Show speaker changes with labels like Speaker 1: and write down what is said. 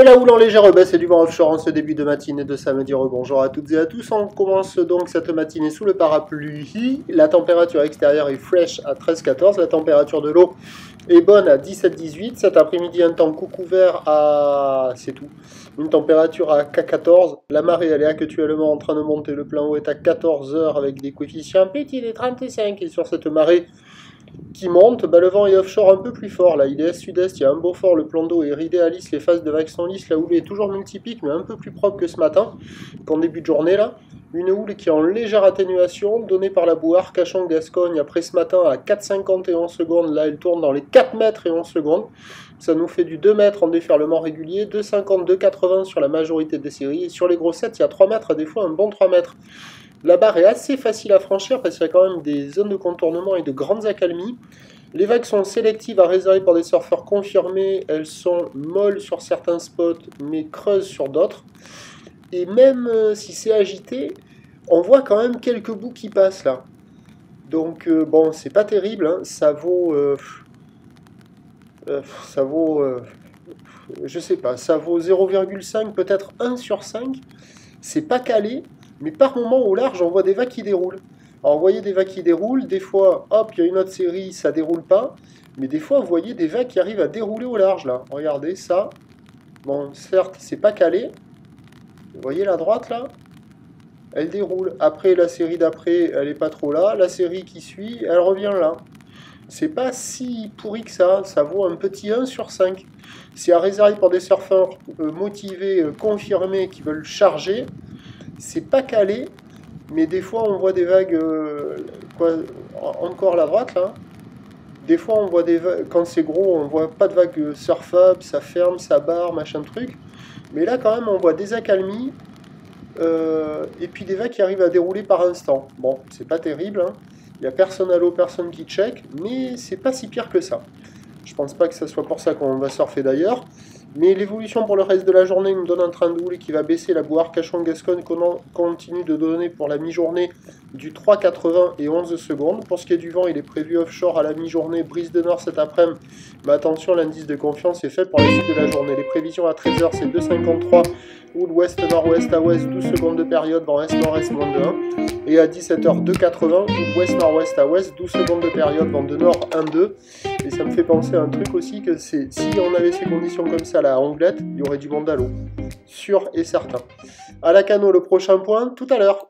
Speaker 1: De la houle en légère baisse et du vent offshore en ce début de matinée de samedi. Bonjour à toutes et à tous. On commence donc cette matinée sous le parapluie. La température extérieure est fraîche à 13-14. La température de l'eau est bonne à 17-18. Cet après-midi, un temps couvert à... c'est tout. Une température à 14. La marée, elle est actuellement en train de monter. Le plan eau est à 14 heures avec des coefficients petits des 35. Et sur cette marée qui monte, le vent est offshore un peu plus fort, là il est est-sud-est, il y a un beau fort, le plan d'eau est ridé à lisse, les phases de vagues sont lisses, la houle est toujours multipique mais un peu plus propre que ce matin, qu'en début de journée là. Une houle qui est en légère atténuation, donnée par la boue Arcachon-Gascogne après ce matin à 4,50 et 11 secondes, là elle tourne dans les 4 mètres et 11 secondes, ça nous fait du 2 mètres en déferlement régulier, 2,50, 2,80 sur la majorité des séries, et sur les grossettes il y a 3 mètres, des fois un bon 3 mètres. La barre est assez facile à franchir parce qu'il y a quand même des zones de contournement et de grandes accalmies. Les vagues sont sélectives à réserver pour des surfeurs confirmés. Elles sont molles sur certains spots mais creuses sur d'autres. Et même si c'est agité, on voit quand même quelques bouts qui passent là. Donc bon, c'est pas terrible. Hein. Ça vaut... je sais pas, ça vaut 0,5, peut-être 1 sur 5. C'est pas calé. Mais par moment, au large, on voit des vagues qui déroulent. Alors, vous voyez des vagues qui déroulent, des fois, hop, il y a une autre série, ça déroule pas. Mais des fois, vous voyez des vagues qui arrivent à dérouler au large, là. Regardez ça. Bon, certes, c'est pas calé. Vous voyez la droite, là? Elle déroule. Après, la série d'après, elle est pas trop là. La série qui suit, elle revient là. C'est pas si pourri que ça. Ça vaut un petit 1 sur 5. C'est à réserver pour des surfeurs motivés, confirmés, qui veulent charger. C'est pas calé, mais des fois on voit des vagues, encore la droite là. Des fois on voit des vagues, quand c'est gros, on voit pas de vagues surfables, ça ferme, ça barre, machin truc. Mais là quand même on voit des accalmies, et puis des vagues qui arrivent à dérouler par instant. Bon, c'est pas terrible, hein. Il n'y a personne à l'eau, personne qui check, mais c'est pas si pire que ça. Je pense pas que ce soit pour ça qu'on va surfer d'ailleurs. Mais l'évolution pour le reste de la journée nous donne un train de houle qui va baisser. La boue Arcachon-Gascogne continue de donner pour la mi-journée du 3,80 et 11 secondes. Pour ce qui est du vent, il est prévu offshore à la mi-journée, brise de nord cet après-midi. Mais attention, l'indice de confiance est fait pour la suite de la journée. Les prévisions à 13 h c'est 2,53. Houle ouest-nord-ouest à ouest, 12 secondes de période, vent est-nord-est, moins de 1. Et à 17 h 2,80, houle ouest-nord-ouest à ouest, 12 secondes de période, vent de nord 1,2. Et ça me fait penser à un truc aussi, que si on avait ces conditions comme ça là, à Anglette, il y aurait du monde à l'eau. Sûr et certain. À la cano, le prochain point, tout à l'heure.